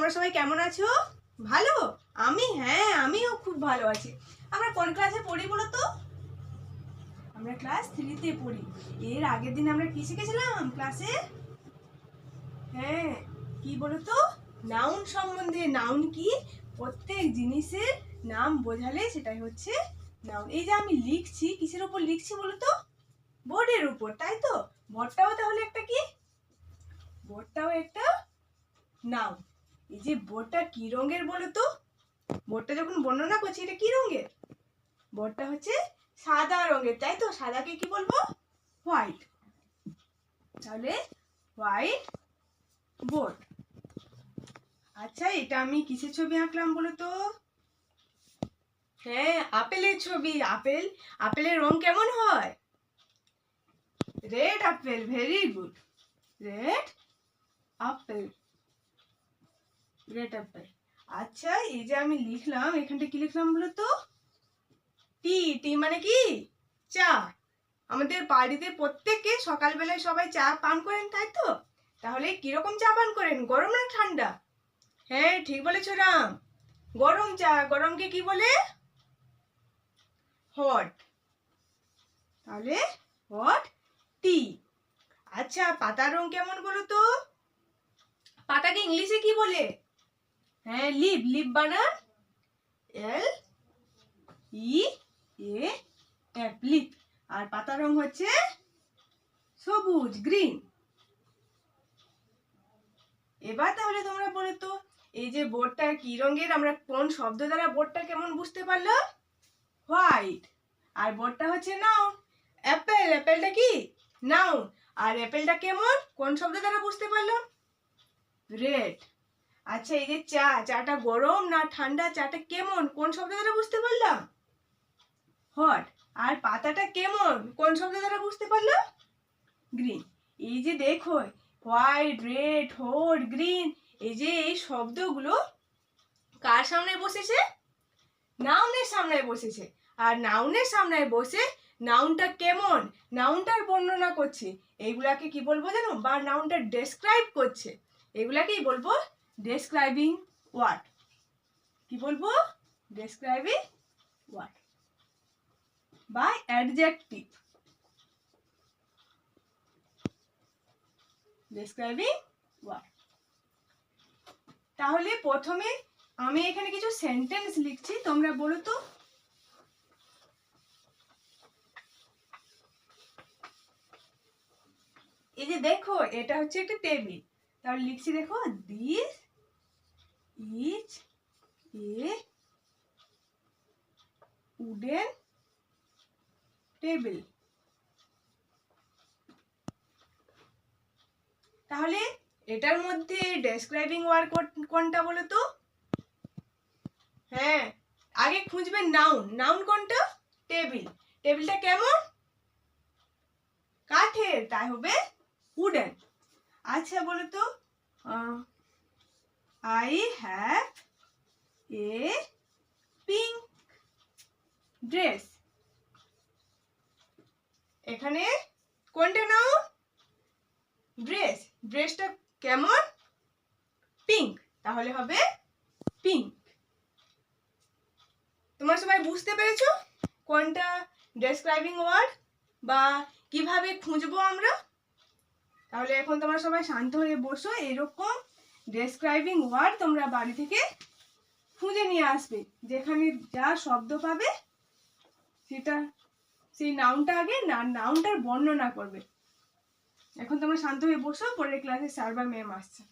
তোমরা সবাই কেমন আছো? ভালো? আমিও খুব ভালো আছি। আমরা কোন ক্লাসে পড়ি বলো তো? আমরা ক্লাস 3-তে পড়ি। এর আগের দিন আমরা কি শিখেছিলাম ক্লাসে? হ্যাঁ, কি বলো তো? নাউন সম্বন্ধে। নাউন কি? প্রত্যেক জিনিসের নাম বোঝালে সেটাই হচ্ছে নাউন। এই যে আমি লিখছি, কিসের উপর লিখছি বলো তো? বোর্ডের উপর, তাই তো? বোর্ডটাও তাহলে একটা কি? বোর্ডটাও একটা নাউন। এই যে বোর্ডটা কি রঙের বলো তো? বোর্ডটা যখন বর্ণনা করছি এটা কি রঙের? বোর্ডটা হচ্ছে সাদা রঙের, তাই তো? সাদাকে কি বলবো? হোয়াইট। তাহলে হোয়াইট বোর্ড। আচ্ছা, এটা আমি কিসের ছবি আঁকলাম বলো তো? হ্যাঁ, আপেলের ছবি। আপেলের রং কেমন হয়? Red apple. Very good. Red apple. Red apple. আচ্ছা, এই যে আমি লিখলাম, এখানটা কি লিখলাম বলো তো? টি। টি মানে কি? চা। আমাদের বাড়িতে প্রত্যেকে সকালবেলায় সবাই চা পান করেন, তাই তো? তাহলে কিরকম চা পান করেন, গরম না ঠান্ডা? হ্যাঁ, ঠিক বলেছো রাম। গরম চা। গরমকে কি বলে? হট। তাহলে হট টি। আচ্ছা, পাতার রং কেমন বলো তো? পাতাকে ইংলিশে কি বলে? হ্যাঁ, লিভ। লিভ বানান এল ই এ এফ, লিভ। আর পাতার রং হচ্ছে সবুজ, গ্রিন। এবার তাহলে তোমরা বলো তো, এই যে বোর্ডটা কি রঙের, আমরা কোন শব্দ দ্বারা বোর্ডটা কেমন বুঝতে পারলাম? হোয়াইট। আর বোর্ডটা হচ্ছে নাউন। অ্যাপেল। অ্যাপেলটা কি? নাউন। আর অ্যাপেলটা কেমন, কোন শব্দ দ্বারা বুঝতে পারলাম? রেড। আচ্ছা, এই যে চা, চাটা গরম না ঠান্ডা, চাটা কেমন, কোন শব্দ দ্বারা বুঝতে পারলাম? হট। আর পাতাটা কেমন, কোন শব্দ দ্বারা বুঝতে পারলাম? গ্রিন। এই যে দেখো, হোয়াইট, রেড, হট, গ্রিন, এই যে এই শব্দগুলো কার সামনে বসেছে? নাউনের সামনে বসেছে। আর নাউনের সামনে বসে নাউনটা কেমন, নাউনটার বর্ণনা করছে। এইগুলাকে কি বলবো জানো? বা নাউনটা ডেসক্রাইব করছে। এগুলাকেই বলবো ডেসক্রাইবিং ওয়ার্ড। কি বলবো? ডেসক্রাইবিং ওয়ার্ড বা অ্যাডজেক্টিভ। Describing word. তাহলে প্রথমে আমি এখানে কিছু সেন্টেন্স লিখছি, তোমরা বলো তো। এই যে দেখো, এটা হচ্ছে একটা টেবিল। তাহলে লিখছি, দেখো, this is a wooden table. তাহলে এটার মধ্যে ডেসক্রাইবিং ওয়ার্ড কোনটা বলো তো? হ্যাঁ, আগে খুঁজবে নাউন। নাউন কোনটা? টেবিল। টেবিলটা কেমন? কাঠের, তাই হবে উডেন। আচ্ছা, বলো তো, I have a pink dress. এখানে কোনটা নাউন? ড্রেস। ড্রেসটা কেমন? পিঙ্ক। তাহলে হবে পিঙ্ক। তোমরা সবাই বুঝতে পেরেছো কোনটা ডেসক্রাইবিং ওয়ার্ড বা কিভাবে খুঁজবো আমরা? তাহলে এখন তোমরা সবাই শান্ত হয়ে বসো। এরকম ডেসক্রাইবিং ওয়ার্ড তোমরা বাড়ি থেকে খুঁজে নিয়ে আসবে। যেখানে যা শব্দ পাবে সেটা, সেই নাউনটা আগে নাউনটার বর্ণনা করবে। এখন তোমরা শান্ত হয়ে বসো, পরের ক্লাসে স্যার বা ম্যাম আসছে।